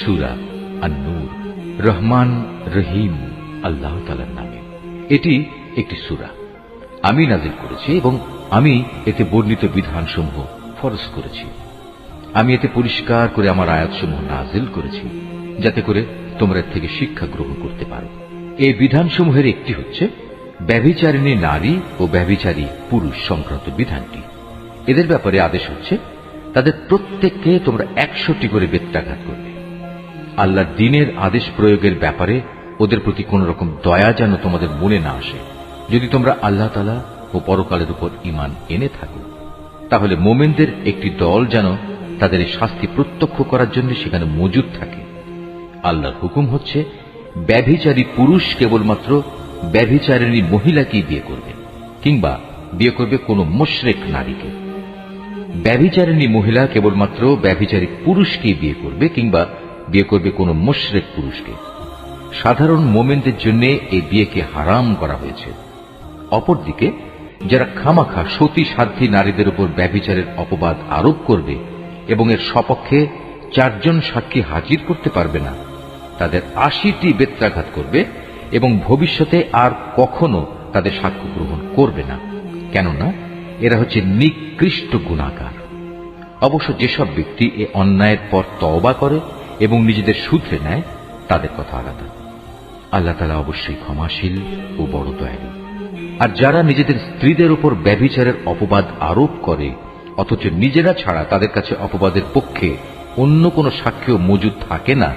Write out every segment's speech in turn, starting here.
সূরা আন-নূর। রহমান রহিম আল্লাহ তাআলার নামে। এটি একটি সূরা, আমি নাযিল করেছি এবং আমি এতে বর্ণিত বিধানসমূহ ফরজ করেছি। আমি এতে পরিষ্কার করে আমার আয়াতসমূহ নাযিল করেছি, যাতে করে তোমরা এর থেকে শিক্ষা গ্রহণ করতে পারো। এই বিধানসমূহের একটি হচ্ছে ব্যভিচারিণী নারী ও ব্যভিচারী পুরুষ সংক্রান্ত বিধানটি। এদের ব্যাপারে আদেশ হচ্ছে তাদের প্রত্যেককে তোমরা 100টি করে বেত্রাঘাত করবে। আল্লাহর দ্বীনের আদেশ প্রয়োগের ব্যাপারে ওদের প্রতি কোন রকম দয়া যেন তোমাদের মনে না আসে। যদি তোমরা আল্লাহ তাআলা ও পরকালের উপর ঈমান এনে থাকো, তাহলে মোমেনদের একটি দল যেন তাদের এই শাস্তি প্রত্যক্ষ করার জন্য সেখানে মজুদ থাকে। আল্লাহর হুকুম হচ্ছে ব্যভিচারী পুরুষ কেবলমাত্র ব্যভিচারিণী মহিলাকেই বিয়ে করবে, কিংবা বিয়ে করবে কোনো মুশরিক নারীকে। ব্যভিচারিণী মহিলা কেবলমাত্র ব্যভিচারী পুরুষকেই বিয়ে করবে, কিংবা বিয়ে করবে কোনো মুশরিক পুরুষকে। সাধারণ মোমেনদের জন্য এই বিয়েকে হারাম করা হয়েছে। অপরদিকে যারা খামাখা সতী সাধ্বী নারীদের উপর ব্যভিচারের অপবাদ আরোপ করবে এবং এর সপক্ষে 4 জন সাক্ষী হাজির করতে পারবে না, তাদের 80টি বেত্রাঘাত করবে এবং ভবিষ্যতে আর কখনো তাদের সাক্ষ্য গ্রহণ করবে না, কেননা এরা হচ্ছে নিকৃষ্ট গুনাহগার। অবশ্য যেসব ব্যক্তি এ অন্যায়ের পর তওবা করে এবং নিজেদের শুধরে নেয়, তাদের কথা আলাদা। আল্লাহ তাআলা অবশ্যই ক্ষমাশীল ও বড় দয়ালু। আর যারা নিজেদের স্ত্রীদের উপর ব্যভিচারের অপবাদ আরোপ করে অথচ নিজেরা ছাড়া তাদের কাছে অপবাদের পক্ষে অন্য কোনো সাক্ষ্য মজুদ থাকে না,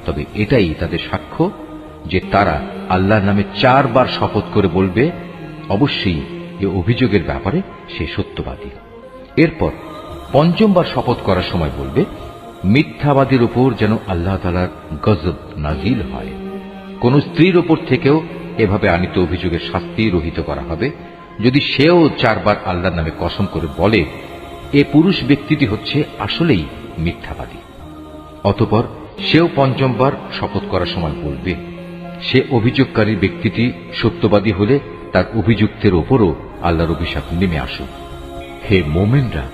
তবে এটাই তাদের সাক্ষ্য যে তারা আল্লাহর নামে 4 বার শপথ করে বলবে অবশ্যই এ অভিযোগের ব্যাপারে সে সত্যবাদী। এরপর 5ম বার শপথ করার সময় বলবে মিথ্যাবাদীর উপর যেন আল্লাহ তাআলার গজব নাজিল হয়। কোন স্ত্রীর উপর থেকেও এভাবে আনিত অভিযোগের শাস্তি রহিত করা হবে যদি সেও 4 বার আল্লাহর নামে কসম করে বলে এ পুরুষ ব্যক্তিটি হচ্ছে আসলেই মিথ্যাবাদী। অতঃপর সেও 5ম বার শপথ করার সময় বলবে সে অভিযোগকারী ব্যক্তিটি সত্যবাদী হলে তার অভিযুক্তের ওপরও আল্লাহর অভিশাপ নেমে আসুক। হে মোমেনরা,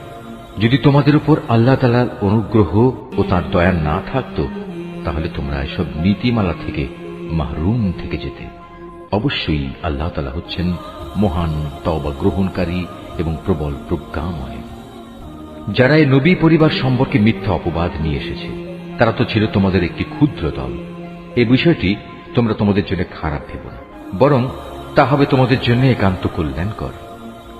যদি তোমাদের উপর আল্লাহ তাআলার অনুগ্রহ ও তার দয়া না থাকত, তাহলে তোমরা এসব নীতিমালা থেকে মাহরুম থেকে যেতে। অবশ্যই আল্লাহ তাআলা হচ্ছেন মহান তওবা গ্রহণকারী এবং প্রবল প্রজ্ঞাময়। যারা এই নবী পরিবার সম্পর্কে মিথ্যা অপবাদ নিয়ে এসেছে, তারা তো ছিল তোমাদের একটি ক্ষুদ্র দল। এই বিষয়টি তোমরা তোমাদের জন্য খারাপ ভেবো না, বরং তা হবে তোমাদের জন্য একান্ত কল্যাণকর।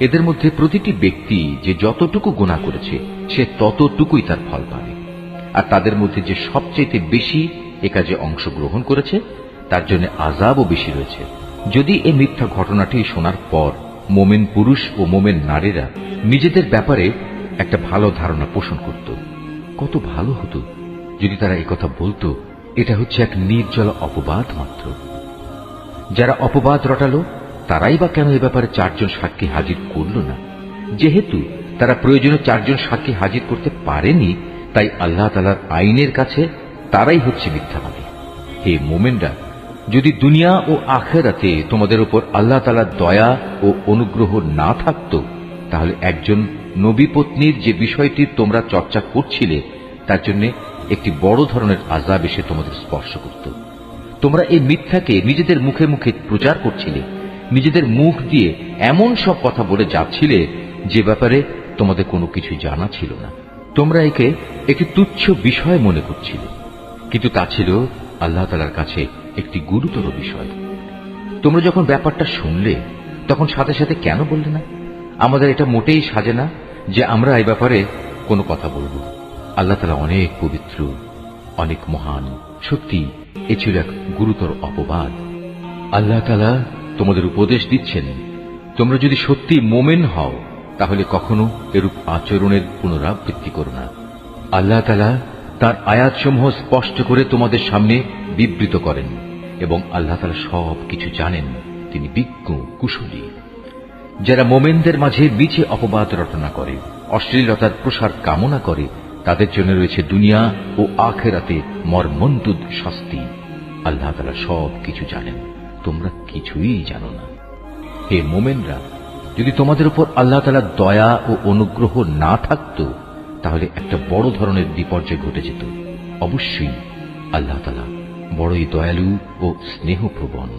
এদের মধ্যে প্রতিটি ব্যক্তি যে যতটুকু গুনাহ করেছে সে ততটুকুই তার ফল পাবে, আর তাদের মধ্যে যে সবচেয়ে বেশি এ কাজে অংশগ্রহণ করেছে তার জন্য আযাবও বেশি রয়েছে। যদি এই মিথ্যা ঘটনাটি শোনার পর মোমেন পুরুষ ও মোমেন নারীরা নিজেদের ব্যাপারে একটা ভালো ধারণা পোষণ করত, কত ভালো হতো যদি তারা একথা বলতো এটা হচ্ছে এক নির্জল অপবাদ মাত্র। যারা অপবাদ রটালো তারাই বা কেন এ ব্যাপারে 4 জন সাক্ষী হাজির করল না? যেহেতু তারা প্রয়োজনে 4 জন সাক্ষী হাজির করতে পারেনি, তাই আল্লাহ তাআলার আইনের কাছে তারাই হচ্ছে মিথ্যাবাদী। হে মোমেনরা, যদি দুনিয়া ও আখিরাতে তোমাদের উপর আল্লাহ তাআলার দয়া ও অনুগ্রহ না থাকত, তাহলে একজন নবী পত্নীর যে বিষয়টি তোমরা চর্চা করছিলে তার জন্য একটি বড় ধরনের আযাব এসে তোমাদের স্পর্শ করত। তোমরা এই মিথ্যাকে নিজেদের মুখে মুখে প্রচার করছিলে, নিজেদের মুখ দিয়ে এমন সব কথা বলে যাচ্ছিলে যে ব্যাপারে তোমাদের কোনো কিছু জানা ছিল না। তোমরা একে একটি তুচ্ছ বিষয় মনে করছিলে, কিন্তু তা ছিল আল্লাহ তাআলার কাছে একটি গুরুতর বিষয়। তোমরা যখন ব্যাপারটা শুনলে তখন সাথে সাথে কেন বললে না আমাদের এটা মোটেই সাজে না যে আমরা এই ব্যাপারে কোনো কথা বলবো? আল্লাহ তাআলা অনেক পবিত্র, অনেক মহান। সত্যি এ ছিল এক গুরুতর অপবাদ। আল্লাহ তাআলা তোমাদের উপদেশ দিচ্ছেন, তোমরা যদি সত্যি মোমেন হও তাহলে কখনো এরূপ আচরণের পুনরাবৃত্তি করো না। আল্লাহ তাআলা তার আয়াতসমূহ স্পষ্ট করে তোমাদের সামনে বিবৃত করেন এবং আল্লাহ তাআলা সব কিছু জানেন, তিনি বিজ্ঞ কুশলী। যারা মোমেনদের মাঝে মিছে অপবাদ রটনা করে, অশ্লীলতার প্রসার কামনা করে, তাদের জন্য রয়েছে দুনিয়া ও আখিরাতে মর্মন্তুদ শাস্তি। আল্লাহ তাআলা সব কিছু জানেন, তোমরা কিছুই জানো না। হে মোমেনরা, যদি তোমাদের উপর আল্লাহ তাআলার দয়া ও অনুগ্রহ না থাকত, তাহলে একটা বড় ধরনের বিপর্যয় ঘটে যেত। অবশ্যই আল্লাহ তাআলা বড়ই দয়ালু ও স্নেহপ্রবণ।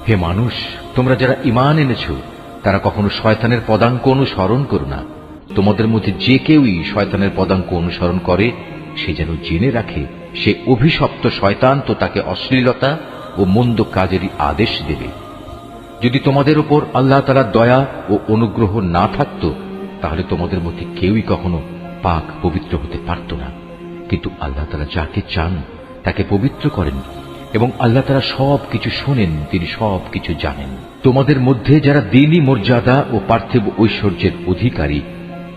হে মানুষ, তোমরা যারা ঈমান এনেছ তারা কখনো শয়তানের পদাঙ্ক অনুসরণ করো না। তোমাদের মধ্যে যে কেউই শয়তানের পদাঙ্ক অনুসরণ করে সে যেন জেনে রাখে সে অভিশপ্ত শয়তান, তো তাকে অশ্লীলতা ও মন্দ কাজেরই আদেশ দেবে। যদি তোমাদের উপর আল্লাহ তাআলার দয়া ও অনুগ্রহ না থাকত তাহলে তোমাদের মধ্যে কেউই কখনো পাক পবিত্র হতে পারত না। কিন্তু আল্লাহ তাআলা যাকে চান তাকে পবিত্র করেন এবং আল্লাহ তাআলা সবকিছু শোনেন, তিনি সবকিছু জানেন। তোমাদের মধ্যে যারা দ্বীনি মর্যাদা ও পার্থিব ঐশ্বর্যের অধিকারী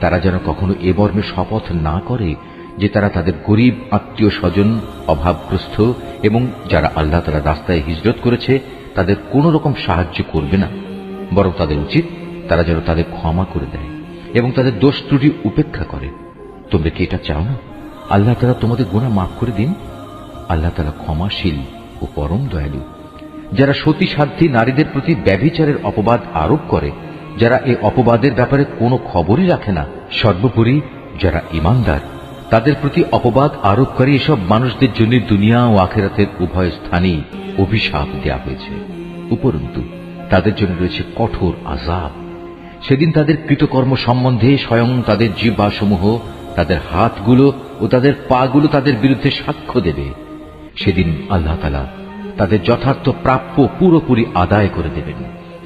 তারা যেন কখনো এ মর্মে শপথ না করে যে তারা তাদের গরিব আত্মীয় স্বজন, অভাবগ্রস্ত এবং যারা আল্লাহ তাআলার রাস্তায় হিজরত করেছে তাদের কোন রকম সাহায্য করবে না। বরং তাদের উচিত তারা যেন তাদের ক্ষমা করে দেয় এবং তাদের দোষ ত্রুটি উপেক্ষা করে। তোমরা কি এটা চাও না আল্লাহ তাআলা তোমাদের গুনাহ মাফ করে দিন? আল্লাহ তাআলা ক্ষমাশীল ও পরম দয়ালু। যারা সতী সাধ্বী নারীদের প্রতি ব্যভিচারের অপবাদ আরোপ করে, যারা এই অপবাদের ব্যাপারে কোনো খবরই রাখে না, সর্বোপরি যারা ঈমানদার তাদের প্রতি অপবাদ আরোপকারী এসব মানুষদের জন্য দুনিয়া ও আখিরাতের উভয় স্থানেই অভিশাপ দেয়া হয়েছে। উপরন্তু তাদের জন্য রয়েছে কঠোর আযাব। সেদিন তাদের কৃতকর্ম সম্বন্ধে স্বয়ং তাদের জিহ্বাসমূহ, তাদের হাতগুলো ও তাদের পাগুলো তাদের বিরুদ্ধে সাক্ষ্য দেবে। সেদিন আল্লাহ তাআলা তাদের যথার্থ প্রাপ্য পুরোপুরি আদায় করে দেবেন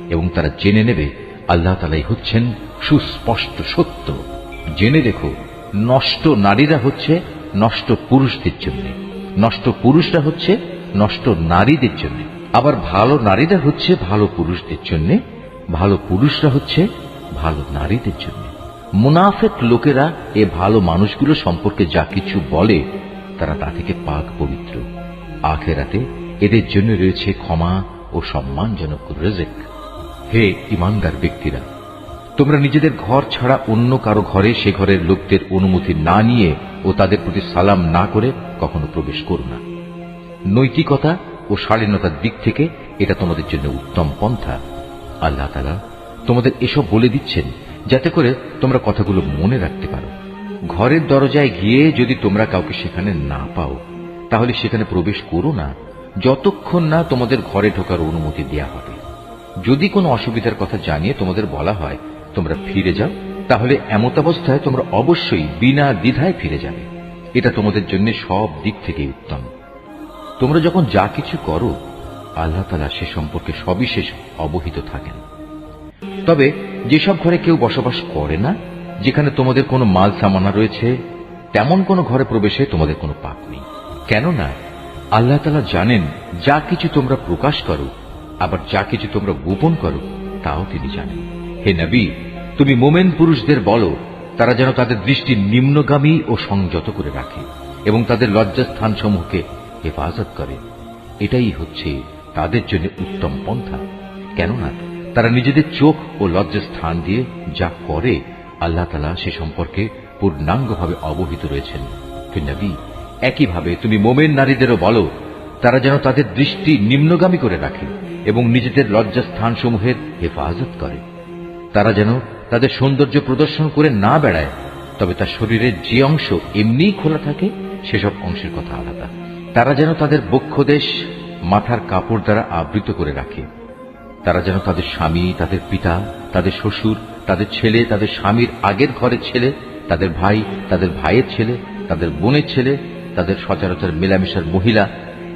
এবং তারা জেনে নেবে আল্লাহ তাআলাই হচ্ছেন সুস্পষ্ট সত্য। জেনে রেখো, নষ্ট নারীরা হচ্ছে নষ্ট পুরুষদের জন্য, নষ্ট পুরুষরা হচ্ছে নষ্ট নারীদের জন্য, আবার ভালো নারীরা হচ্ছে ভালো পুরুষদের জন্য, ভালো পুরুষরা হচ্ছে ভালো নারীদের জন্য। মুনাফিক লোকেরা এ ভালো মানুষগুলো সম্পর্কে যা কিছু বলে তারা তা থেকে পাক পবিত্র। আখিরাতে এদের জন্য রয়েছে ক্ষমা ও সম্মানজনক রিজিক। হে ঈমানদার ব্যক্তিরা, তোমরা নিজেদের ঘর ছাড়া অন্য কারো ঘরে সে ঘরের লোকদের অনুমতি না নিয়ে ও তাদের প্রতি সালাম না করে কখনো প্রবেশ করো না। নৈতিকতা ও শালীনতার দিক থেকে এটা তোমাদের জন্য উত্তম পন্থা। আল্লাহ তাআলা তোমাদের এসব বলে দিচ্ছেন যাতে করে তোমরা কথাগুলো মনে রাখতে পারো। ঘরের দরজায় গিয়ে যদি তোমরা কাউকে সেখানে না পাও তাহলে সেখানে প্রবেশ করো না যতক্ষণ না তোমাদের ঘরে ঢোকার অনুমতি দেয়া হবে। যদি কোনো অসুবিধার কথা জানিয়ে তোমাদের বলা হয় তোমরা ফিরে যাও, তাহলে এমতাবস্থায় তোমরা অবশ্যই বিনা দ্বিধায় ফিরে যাবে। এটা তোমাদের জন্য সব দিক থেকে উত্তম। তোমরা যখন যা কিছু করো আল্লাহ তাআলা সে সম্পর্কে সবিশেষ অবহিত থাকেন। তবে যেসব ঘরে কেউ বসবাস করে না, যেখানে তোমাদের কোনো মাল সামানা রয়েছে, তেমন কোনো ঘরে প্রবেশে তোমাদের কোনো পাপ নেই। কেননা আল্লাহ তাআলা জানেন যা কিছু তোমরা প্রকাশ করো, আবার যা কিছু তোমরা গোপন করো তাও তিনি জানেন। হে নবী, তুমি মোমেন পুরুষদের বলো তারা যেন তাদের দৃষ্টি নিম্নগামী ও সংযত করে রাখে এবং তাদের লজ্জাস্থান সমূহকে হেফাজত করে। এটাই হচ্ছে তাদের জন্য উত্তম পন্থা। কেননা তারা নিজেদের চোখ ও লজ্জাস্থান দিয়ে যা করে আল্লাহ তাআলা সে সম্পর্কে পূর্ণাঙ্গভাবে অবহিত রয়েছেন। হে নবী, একইভাবে তুমি মোমেন নারীদেরও বলো তারা যেন তাদের দৃষ্টি নিম্নগামী করে রাখে এবং নিজেদের লজ্জাস্থান সমূহের হেফাজত করে। তারা যেন তাদের সৌন্দর্য প্রদর্শন করে না বেড়ায়, তবে তার শরীরের যে অংশ এমনিই খোলা থাকে সেসব অংশের কথা আলাদা। তারা যেন তাদের বক্ষদেশ মাথার কাপড় দ্বারা আবৃত করে রাখে। তারা যেন তাদের স্বামী, তাদের পিতা, তাদের শ্বশুর, তাদের ছেলে, তাদের স্বামীর আগের ঘরের ছেলে, তাদের ভাই, তাদের ভাইয়ের ছেলে, তাদের বোনের ছেলে, তাদের সচরাচর মেলামেশার মহিলা,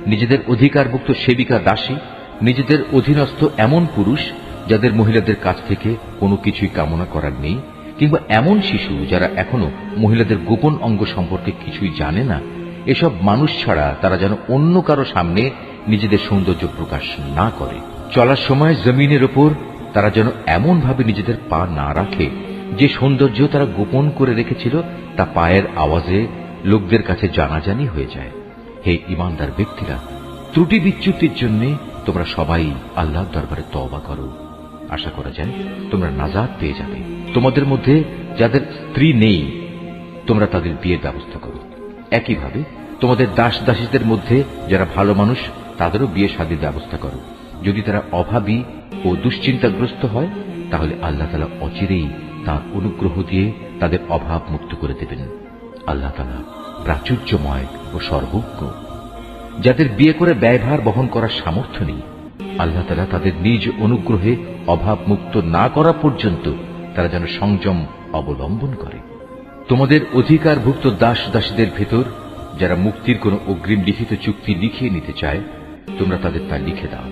নিজেদের অধিকারভুক্ত সেবিকা দাসী, নিজেদের অধীনস্থ এমন পুরুষ যাদের মহিলাদের কাছ থেকে কোনো কিছুই কামনা করার নেই, কিংবা এমন শিশু যারা এখনো মহিলাদের গোপন অঙ্গ সম্পর্কে কিছুই জানে না, এসব মানুষ ছাড়া তারা যেন অন্য কারো সামনে নিজেদের সৌন্দর্য প্রকাশ না করে। চলার সময় জমিনের ওপর তারা যেন এমন ভাবে নিজেদের পা না রাখে যে সৌন্দর্য তারা গোপন করে রেখেছিল তা পায়ের আওয়াজে লোকদের কাছে জানাজানি হয়ে যায়। হে ঈমানদার ব্যক্তিরা, ত্রুটি বিচ্যুতির জন্য তোমরা সবাই আল্লাহর দরবারে তওবা করো। আশা করা যায় তোমরা নাজাত পেয়ে যাবে। তোমাদের মধ্যে যাদের স্ত্রী নেই তোমরা তাদের বিয়ের ব্যবস্থা করো। একইভাবে তোমাদের দাস দাসীদের মধ্যে যারা ভালো মানুষ তাদেরও বিয়ে শাদীর ব্যবস্থা করো। যদি তারা অভাবী ও দুশ্চিন্তাগ্রস্ত হয় তাহলে আল্লাহ তাআলা অচিরেই তাঁর অনুগ্রহ দিয়ে তাদের অভাব মুক্ত করে দেবেন। আল্লাহ তাআলা প্রাচুর্যময় ও সর্বজ্ঞ। যাদের বিয়ে করে ব্যয়ভার বহন করার সামর্থ্য নেই, আল্লাহ তাআলা তাদের নিজ অনুগ্রহে অভাব মুক্ত না করা পর্যন্ত তারা যেন সংযম অবলম্বন করে। তোমাদের অধিকারভুক্ত দাস দাসীদের ভেতর যারা মুক্তির কোন অগ্রিম লিখিত চুক্তি লিখিয়ে নিতে চায়, তোমরা তাদের তা লিখে দাও।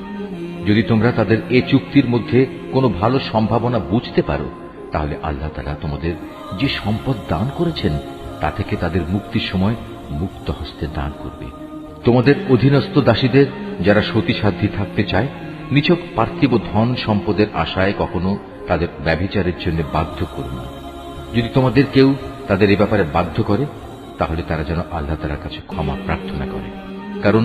যদি তোমরা তাদের এ চুক্তির মধ্যে কোনো ভালো সম্ভাবনা বুঝতে পারো, তাহলে আল্লাহ তাআলা তোমাদের যে সম্পদ দান করেছেন তা থেকে তাদের মুক্তির সময় মুক্ত হস্তে দান করবে। তোমাদের অধীনস্থ দাসীদের যারা সতীসাধ্যী থাকতে চায়, নিছক পার্থিব ধন সম্পদের আশায় কখনো তাদের ব্যভিচারের জন্য বাধ্য করো না। যদি তোমাদের কেউ তাদের এ ব্যাপারে বাধ্য করে, তাহলে তারা যেন আল্লাহ তাআলার কাছে ক্ষমা প্রার্থনা করে, কারণ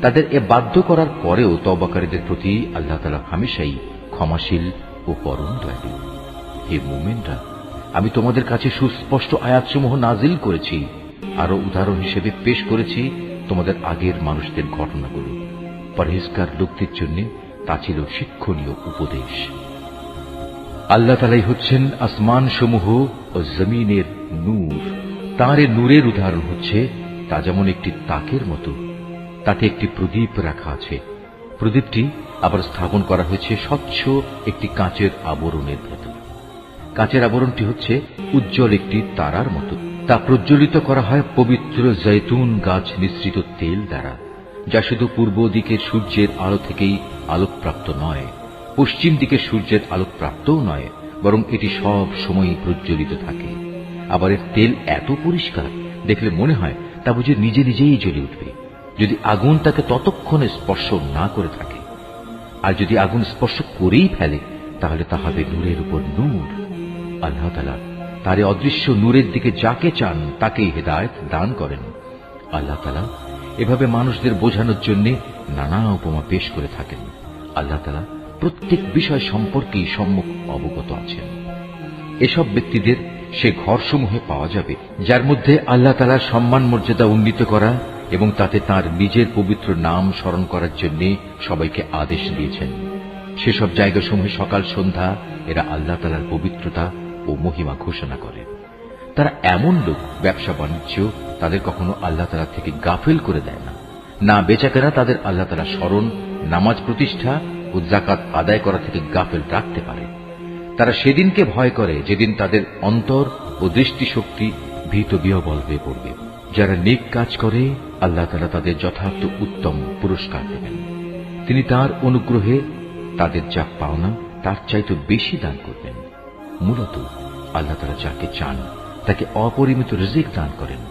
তাদের এ বাধ্য করার পরেও তওবাকারীদের প্রতি আল্লাহ তাআলা হামেশাই ক্ষমাশীল ও পরম দয়ালু। হে মুমিনরা, আমি তোমাদের কাছে সুস্পষ্ট আয়াতসমূহ নাজিল করেছি, আরো উদাহরণ হিসেবে পেশ করেছি তোমাদের আগের মানুষদের ঘটনাগুলো। পরহেজগার লোকদের জন্য তা ছিল শিক্ষণীয় উপদেশ। আল্লাহ তাআলাই হচ্ছেন আসমান সমূহ ও জমিনের নূর। তাঁর এ নূরের উদাহরণ হচ্ছে তা যেমন একটি তাকের মতো, তাতে একটি প্রদীপ রাখা আছে। প্রদীপটি আবার স্থাপন করা হয়েছে স্বচ্ছ একটি কাঁচের আবরণের ভেতর। কাঁচের আবরণটি হচ্ছে উজ্জ্বল একটি তারার মতো। তা প্রজ্বলিত করা হয় পবিত্র জৈতুন গাছ মিশ্রিত তেল দ্বারা, যা শুধু পূর্ব দিকের সূর্যের আলো থেকেই আলোকপ্রাপ্ত নয়, পশ্চিম দিকের সূর্যের আলোকপ্রাপ্তও নয়, বরং এটি সব সময় প্রজ্বলিত থাকে। আবার এর তেল এত পরিষ্কার, দেখলে মনে হয় তা বুঝে নিজে নিজেই জ্বলে উঠবে, যদি আগুন তাকে ততক্ষণে স্পর্শ না করে থাকে। আর যদি আগুন স্পর্শ করেই ফেলে, তাহলে তা হবে নূরের উপর নূর। আল্লাহ তাআলা তার অদৃশ্য নূরের দিকে যাকে চান তাকেই হেদায়েত দান করেন। আল্লাহ তাআলা এভাবে মানুষদের বোঝানোর জন্য নানা উপমা পেশ করে থাকেন। আল্লাহ তাআলা প্রত্যেক বিষয় সম্পর্কেই সম্মুখ অবগত আছেন। এসব ব্যক্তিদের সে ঘরসমূহে পাওয়া যাবে যার মধ্যে আল্লাহ তাআলার সম্মান মর্যাদা উন্নীত করা এবং তাতে তার নিজের পবিত্র নাম স্মরণ করার জন্য সবাইকে আদেশ দিয়েছেন। সেসব জায়গাসমূহে সকাল সন্ধ্যা এরা আল্লাহ তাআলার পবিত্রতা ও মহিমা ঘোষণা করে। তারা এমন লোক, ব্যবসা বাণিজ্য তাদের কখনো আল্লাহ তাআলা থেকে গাফেল করে দেয় না। না বেচাকেনা তাদের আল্লাহ তাআলা স্মরণ, নামাজ প্রতিষ্ঠা ও যাকাত আদায় করা থেকে গাফেল রাখতে পারে। তারা সেদিনকে ভয় করে যেদিন তাদের অন্তর ও দৃষ্টিশক্তি ভীত বিহ্বল হয়ে পড়বে। যারা নেক কাজ করে আল্লাহ তাআলা তাদের যথার্থ উত্তম পুরস্কার দেবেন। তিনি তার অনুগ্রহে তাদের যা পাওনা তার চাইতে বেশি দান করবেন। মূলত আল্লাহ তাআলা যাকে চান তাকে অপরিমিত রিজিক দান করেন।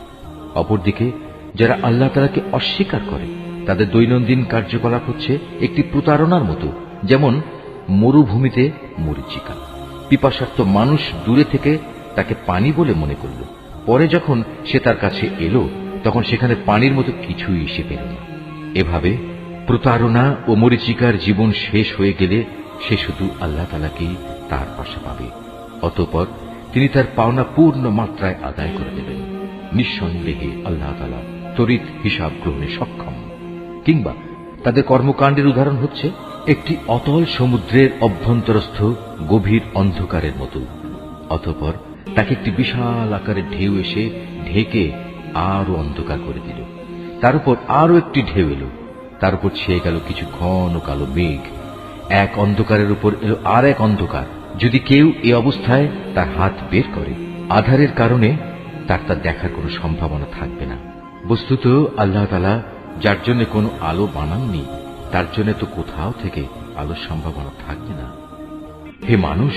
অপরদিকে যারা আল্লাহ তাআলাকে অস্বীকার করে, তাদের দৈনন্দিন কার্যকলাপ হচ্ছে একটি প্রতারণার মতো, যেমন মরুভূমিতে মরীচিকা। পিপাসার্ত মানুষ দূরে থেকে তাকে পানি বলে মনে করল, পরে যখন সে তার কাছে এলো তখন সেখানে পানির মতো কিছুই সে পেল না। এভাবে প্রতারণা ও মরীচিকার জীবন শেষ হয়ে গেলে সে শুধু আল্লাহ তাআলাকেই তার পাশে পাবে। অতঃপর তিনি তার পাওনা পূর্ণ মাত্রায় আদায় করে দেবেন। নিঃসন্দেহে আল্লাহ তাআলা তড়িৎ হিসাব গ্রহণে সক্ষম। কিংবা তাদের কর্মকাণ্ডের উদাহরণ হচ্ছে একটি অতল সমুদ্রের অভ্যন্তরস্থ গভীর অন্ধকারের মতো। অতঃপর তাকে একটি বিশাল আকারের ঢেউ এসে ঢেকে আরো অন্ধকার করে দিল। তার উপর আরো একটি ঢেউ এলো, তার উপর ছেয়ে গেল কিছু ঘন কালো মেঘ। এক অন্ধকারের উপর এলো আর এক অন্ধকার। যদি কেউ এ অবস্থায় তার হাত বের করে, আধারের কারণে তার তা দেখার কোনো সম্ভাবনা থাকবে না। বস্তুত আল্লাহ তাআলা যার জন্য কোনো আলো বানাননি, তার জন্য তো কোথাও থেকে আলোর সম্ভাবনা থাকবে না। হে মানুষ,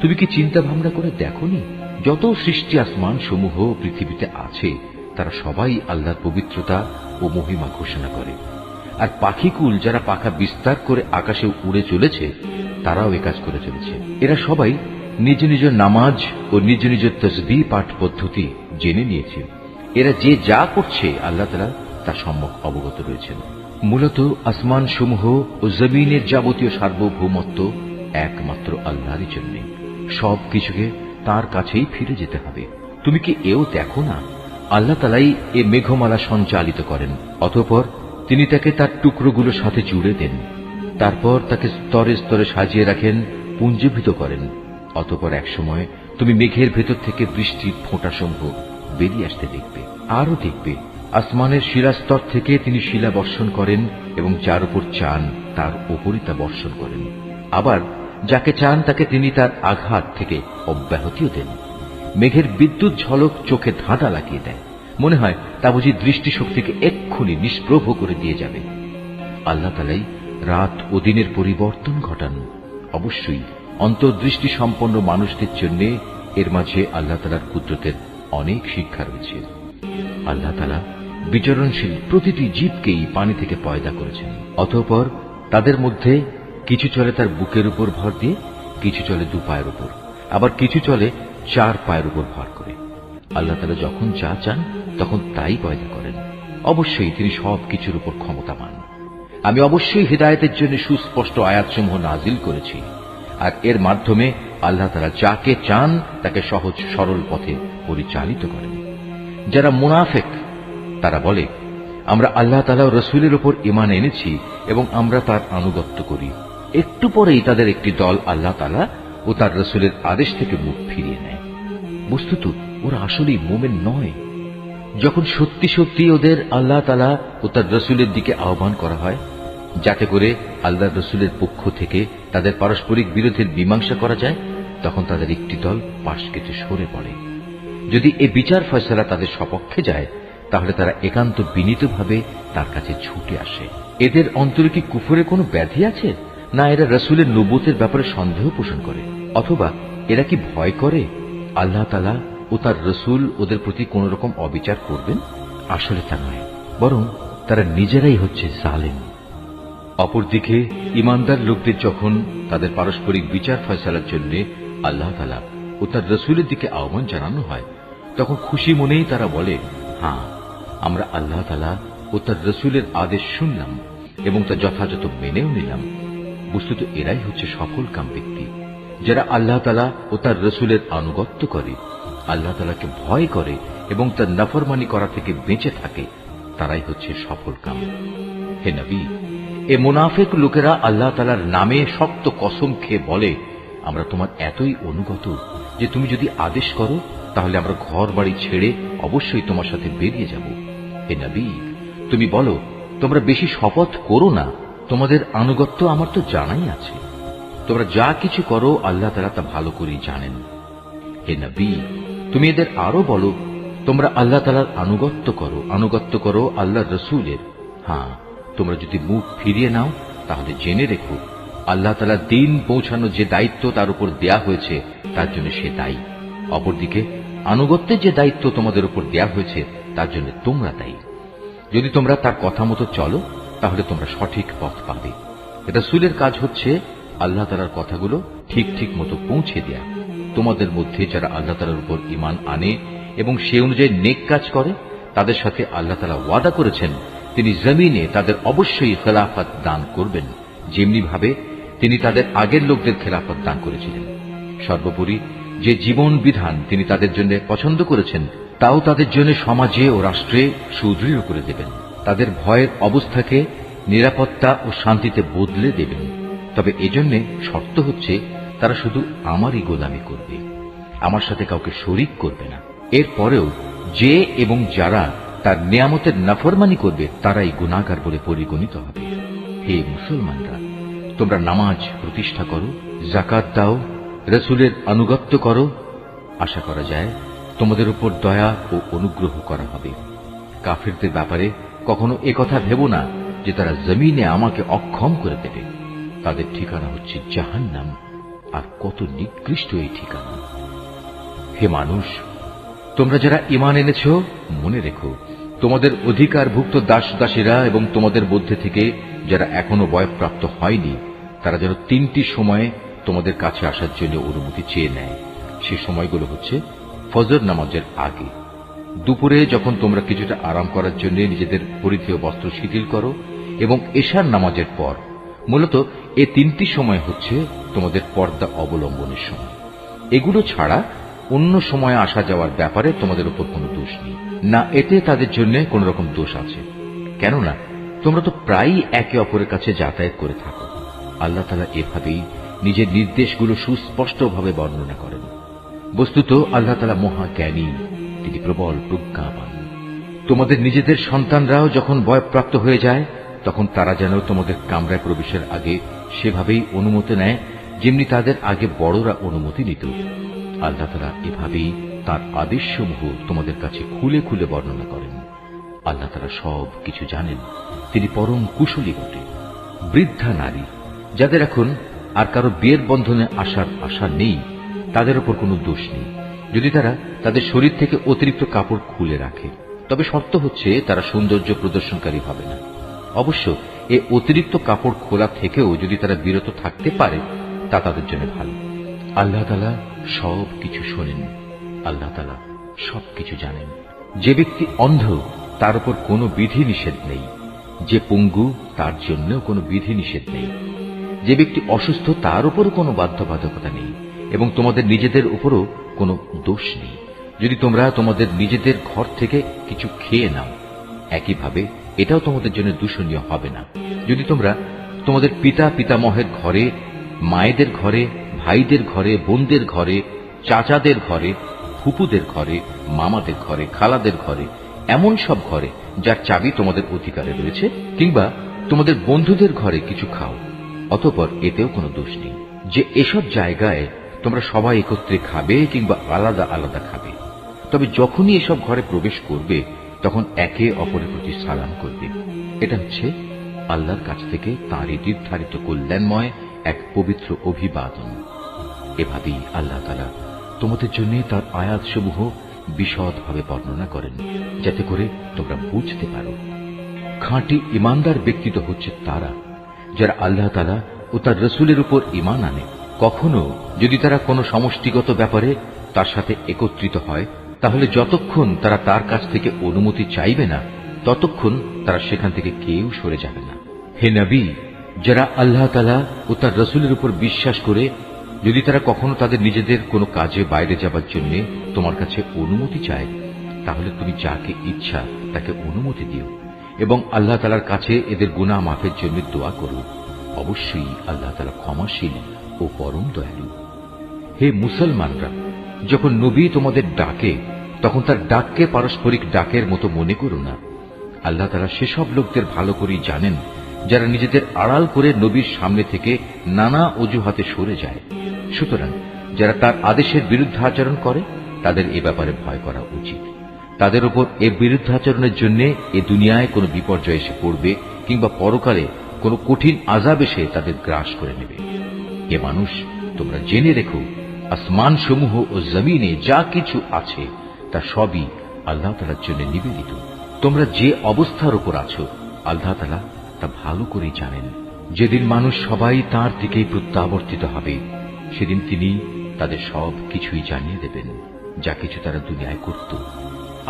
তুমি কি চিন্তা ভাবনা করে দেখোনি, যত সৃষ্টি আসমান সমূহ পৃথিবীতে আছে তারা সবাই আল্লাহর পবিত্রতা ও মহিমা ঘোষণা করে। আর পাখিকুল যারা পাখা বিস্তার করে আকাশে উড়ে চলেছে, তারাও এ কাজ করে চলেছে। এরা সবাই নিজ নিজ নামাজ ও নিজ নিজ তসবিহ পাঠ পদ্ধতি জেনে নিয়েছে। এরা যে যা করছে আল্লাহ তাআলা তার সম্যক অবগত রয়েছেন। মূলত আসমান সমূহ ও জমিনের যাবতীয় সার্বভৌমত্ব একমাত্র আল্লাহরই জন্য। সব কিছুকে তার কাছেই ফিরে যেতে হবে। তুমি কি এও দেখো না, আল্লাহ তাআলাই এ মেঘমালা সঞ্চালিত করেন, অতঃপর তিনি তাকে তার টুকরোগুলোর সাথে জুড়ে দেন। তারপর তাকে স্তরে স্তরে সাজিয়ে রাখেন, পুঞ্জীভূত করেন। অতঃপর এক সময় তুমি মেঘের ভেতর থেকে বৃষ্টির ফোঁটাসমূহ বেরিয়ে আসতে দেখবে। আরও দেখবে আসমানের শিলাস্তর থেকে তিনি শিলা বর্ষণ করেন এবং যার উপর চান তার উপরই তা বর্ষণ করেন। আবার যাকে চান তাকে তিনি তার আঘাত থেকে অব্যাহতিও দেন। মেঘের বিদ্যুৎ ঝলক চোখে ধাঁধা লাগিয়ে দেয়, মনে হয় তা বুঝি দৃষ্টিশক্তিকে এক্ষুনি নিষ্প্রভ করে দিয়ে যাবে। আল্লাহ তাআলাই রাত ও দিনের পরিবর্তন ঘটান। অবশ্যই অন্তর্দৃষ্টি সম্পন্ন মানুষদের জন্য এর মাঝে আল্লাহ তাআলার কুদরতের অনেক শিক্ষা রয়েছে। আল্লাহ তাআলা বিচরণশীল প্রতিটি জীবকেই পানি থেকে পয়দা করেছেন। অতঃপর তাদের মধ্যে কিছু চলে তার বুকের উপর ভর দিয়ে, কিছু চলে 2 পায়ের উপর, আবার কিছু চলে 4 পায়ের উপর ভর করে। আল্লাহ তাআলা যখন যা চান তখন তাই পয়দা করেন। অবশ্যই তিনি সব কিছুর উপর ক্ষমতামান। আমি অবশ্যই হিদায়াতের জন্য সুস্পষ্ট আয়াতসমূহ নাজিল করেছি, আর এর মাধ্যমে আল্লাহ তাআলা যাকে চান তাকে সহজ সরল পথে পরিচালিত করেন। যারা মুনাফিক তারা বলে, আমরা আল্লাহ তাআলা ও রাসূলের উপর ঈমান এনেছি এবং আমরা তার আনুগত্য করি। একটু পরেই তাদের একটি দল আল্লাহ তাআলা ও তার রাসূলের আদেশ থেকে মুখ ফিরিয়ে নেয়। বস্তুত ওরা আসলেই মুমিন নয়। যখন সত্যি সত্যি ওদের আল্লাহ তাআলা ও তার রাসূলের দিকে আহ্বান করা হয়, যাতে করে আল্লাহ রাসূলের পক্ষ থেকে তাদের পারস্পরিক বিরোধের মীমাংসা করা যায়, তখন তাদের একটি দল পাশ কেটে সরে পড়ে। যদি এ বিচার ফয়সালা তাদের সপক্ষে যায়, তাহলে তারা একান্ত বিনীতভাবে তার কাছে ছুটে আসে। এদের অন্তরে কি কুফরে কোনো ব্যাধি আছে, না এরা রাসূলের নবুয়তের ব্যাপারে সন্দেহ পোষণ করে, অথবা এরা কি ভয় করে আল্লাহ তাআলা ও তার রাসূল ওদের প্রতি কোন রকম অবিচার করবেন? আসলে তা নয়, বরং তারা নিজেরাই হচ্ছে জালেম। অপরদিকে ইমানদার লোকদের যখন তাদের পারস্পরিক বিচার ফয়সালার জন্য আল্লাহ তাআলা ও তার রাসূলের দিকে আহ্বান জানানো হয়, তখন খুশি মনেই তারা বলে, হ্যাঁ, আমরা আল্লাহ তাআলা ও তার রাসূলের আদেশ শুনলাম এবং তা যথাযথ মেনেও নিলাম। বস্তুত এরাই হচ্ছে সফলকাম ব্যক্তি, যারা আল্লাহ তাআলা ও তার রাসূলের আনুগত্য করে, আল্লাহ তাআলাকে ভয় করে এবং তার নাফরমানি করা থেকে বেঁচে থাকে, তারাই হচ্ছে সফলকাম। হে নবী, এ মুনাফিক লোকেরা আল্লাহ তাআলার নামে শক্ত কসম খেয়ে বলে, আমরা তোমার এতই অনুগত যে তুমি যদি আদেশ করো তাহলে আমরা ঘর বাড়ি ছেড়ে অবশ্যই তোমার সাথে বেরিয়ে যাব। হে নবী, তুমি বলো, তোমরা বেশি শপথ করো না, তোমাদের আনুগত্য আমার তো জানাই আছে। তোমরা যা কিছু করো আল্লাহ তাআলা তা ভালো করেই জানেন। হে নবী, তুমি এদের আরো বলো, তোমরা আল্লাহ তাআলার আনুগত্য করো আল্লাহর রাসূলের। হ্যাঁ, তোমরা যদি মুখ ফিরিয়ে নাও তাহলে জেনে রেখো, আল্লাহ তাআলা দ্বীন পৌঁছানোর যে দায়িত্ব তার উপর দেয়া হয়েছে তার জন্য সে দায়ী। অপরদিকে আনুগত্যের যে দায়িত্ব তোমাদের উপর দেয়া হয়েছে তার জন্য তোমরা দায়ী। যদি তোমরা তার কথা মতো চলো তাহলে তোমরা সঠিক পথ পাবে। রাসূলের কাজ হচ্ছে আল্লাহ তাআলার কথাগুলো ঠিক ঠিক মতো পৌঁছে দেয়া। তোমাদের মধ্যে যারা আল্লাহ তাআলার উপর ঈমান আনে এবং সে অনুযায়ী নেক কাজ করে, তাদের সাথে আল্লাহ তাআলা ওয়াদা করেছেন তিনি জমিনে তাদের অবশ্যই খেলাফত দান করবেন, যেমনি ভাবে তিনি তাদের আগের লোকদের খেলাফত দান করেছিলেন। সর্বোপরি যে জীবন বিধান তিনি তাদের জন্য পছন্দ করেছেন তাও তাদের জন্য সমাজে ও রাষ্ট্রে সুদৃঢ় করে দেবেন। তাদের ভয়ের অবস্থাকে নিরাপত্তা ও শান্তিতে বদলে দেবেন। তবে এজন্য শর্ত হচ্ছে তারা শুধু আমারই গোলামি করবে, আমার সাথে কাউকে শরীক করবে না। এরপরেও যে এবং যারা তার নিয়ামতের নাফরমানি করবে তারাই গুনাহগার বলে পরিগণিত হবে। হে মুসলমানরা, তোমরা নামাজ প্রতিষ্ঠা করো, যাকাত দাও, রাসূলের আনুগত্য করো। আশা করা যায় তোমাদের উপর দয়া ও অনুগ্রহ করা হবে। কাফিরদের ব্যাপারে কখনো একথা ভেবো না যে তারা জমিনে আমাকে অক্ষম করে দেবে। তাদের ঠিকানা হচ্ছে জাহান্নাম, আর কত নিকৃষ্ট এই ঠিকানা। হে মানুষ, তোমরা যারা ঈমান এনেছ, মনে রেখো তোমাদের অধিকারভুক্ত দাস দাসীরা এবং তোমাদের মধ্যে থেকে যারা এখনো বয়ঃপ্রাপ্ত হয়নি, তারা যেন 3টি সময়ে তোমাদের কাছে আসার জন্য অনুমতি চেয়ে নেয়। সে সময়গুলো হচ্ছে ফজর নামাজের আগে, দুপুরে যখন তোমরা কিছুটা আরাম করার জন্য নিজেদের পরিধেয় বস্ত্র শিথিল করো, এবং এশার নামাজের পর। মূলত এ 3টি সময় হচ্ছে তোমাদের পর্দা অবলম্বনের সময়। এগুলো ছাড়া অন্য সময়ে আসা যাওয়ার ব্যাপারে তোমাদের উপর কোনো দোষ নেই, না এতে তাদের জন্য কোন রকম দোষ আছে, কেননা তোমরা তো প্রায়ই একে অপরের কাছে যাতায়াত করে থাকো। আল্লাহ তাআলা এভাবেই নিজের নির্দেশগুলো সুস্পষ্টভাবে বর্ণনা করেন। বস্তুত আল্লাহ তাআলা মহাজ্ঞানী, তিনি প্রবল প্রজ্ঞাবান। তোমাদের নিজেদের সন্তানরাও যখন বয়প্রাপ্ত হয়ে যায় তখন তারা যেন তোমাদের কামরায় প্রবেশের আগে সেভাবেই অনুমতি নেয় যেমনি তাদের আগে বড়রা অনুমতি নিত। আল্লাহ তাআলা এভাবেই তার আদেশসমূহ তোমাদের কাছে খুলে খুলে বর্ণনা করেন। আল্লাহ তাআলা সব কিছু জানেন, তিনি পরম কুশলী বটে। বৃদ্ধা নারী যাদের এখন আর কারো বিয়ের বন্ধনে আসার আশা নেই, তাদের উপর কোনো দোষ নেই যদি তারা তাদের শরীর থেকে অতিরিক্ত কাপড় খুলে রাখে। তবে শর্ত হচ্ছে তারা সৌন্দর্য প্রদর্শনকারী হবে না। অবশ্য এ অতিরিক্ত কাপড় খোলা থেকেও যদি তারা বিরত থাকতে পারে তা তাদের জন্য ভালো। আল্লাহ তাআলা সব কিছু শোনেন, আল্লাহ তাআলা সবকিছু জানেন। যে ব্যক্তি অন্ধ তার উপর কোনো বিধি নিষেধ নেই, যে পঙ্গু তার জন্য কোনো বিধি নিষেধ নেই, যে ব্যক্তি অসুস্থ তার উপরও কোনো বাধ্যবাধকতা নেই, এবং তোমাদের নিজেদের উপরও কোনো দোষ নেই যদি তোমরা তোমাদের নিজেদের ঘর থেকে কিছু খেয়ে নাও। একইভাবে এটাও তোমাদের জন্য দূষণীয় হবে না যদি তোমরা তোমাদের পিতা পিতামহের ঘরে, মায়েদের ঘরে, ভাইদের ঘরে, বোনদের ঘরে, চাচাদের ঘরে, ফুপুদের ঘরে, মামাদের ঘরে, খালাদের ঘরে, এমন সব ঘরে যার চাবি তোমাদের অধিকারে রয়েছে, কিংবা তোমাদের বন্ধুদের ঘরে কিছু খাও, অতঃপর এতেও কোনো দোষ নেই। যে এসব জায়গায় তোমরা সবাই একত্রে খাবে কিংবা আলাদা আলাদা খাবে, তবে যখনই এসব ঘরে প্রবেশ করবে তখন একে অপরের প্রতি সালাম করবে। এটা হচ্ছে আল্লাহর কাছ থেকে তাঁরই নির্ধারিত কল্যাণময় এক পবিত্র অভিবাদন। এভাবেই আল্লাহ তাআলা তোমাদের জন্য তার আয়াতসমূহ বিশদভাবে বর্ণনা করেন যাতে করে তোমরা বুঝতে পারো। খাঁটি ইমানদার ব্যক্তি তো হচ্ছে তারা যারা আল্লাহ তাআলা ও তার রসুলের উপর ঈমান আনে। কখনো যদি তারা কোনো সমষ্টিগত ব্যাপারে তার সাথে একত্রিত হয় তাহলে যতক্ষণ তারা তার কাছ থেকে অনুমতি চাইবে না ততক্ষণ তারা সেখান থেকে কেউ সরে যাবে না। হে নবী, যারা আল্লাহ তাআলা ও তার রসুলের উপর বিশ্বাস করে যদি তারা কখনো তাদের নিজেদের কোনো কাজে বাইরে যাবার জন্য তোমার কাছে অনুমতি চায় তাহলে তুমি যাকে ইচ্ছা তাকে অনুমতি দিও এবং আল্লাহ তাআলার কাছে এদের গুনাহ মাফের জন্য দোয়া করো। অবশ্যই আল্লাহ তাআলা ক্ষমাশীল ও পরম দয়ালু। হে মুসলমানরা, যখন নবী তোমাদের ডাকে তখন তার ডাককে পারস্পরিক ডাকের মতো মনে করো না। আল্লাহ তাআলা সেসব লোকদের ভালো করেই জানেন যারা নিজেদের আড়াল করে নবীর সামনে থেকে নানা অজুহাতে সরে যায়। সুতরাং যারা তার আদেশের বিরুদ্ধাচরণ করে তাদের এ ব্যাপারে ভয় করা উচিত। তাদের উপর এ বিরুদ্ধাচরণের জন্য এ দুনিয়ায় কোনো বিপর্যয় এসে পড়বে কিংবা পরকালে কোনো কঠিন আযাব এসে তাদের গ্রাস করে নেবে। হে মানুষ, তোমরা জেনে রেখো আসমান সমূহ ও জমিনে যা কিছু আছে তা সবই আল্লাহ তাআলার জন্য নিবেদিত। তোমরা যে অবস্থার উপর আছো আল্লাহ তাআলা তা ভালো করেই জানেন। যেদিন মানুষ সবাই তাঁর দিকেই প্রত্যাবর্তিত হবে সেদিন তিনি তাদের সব কিছুই জানিয়ে দেবেন যা কিছু তারা দুনিয়ায় করত।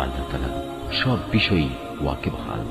আল্লাহ তাআলা সব বিষয়ই ওয়াকিবহাল।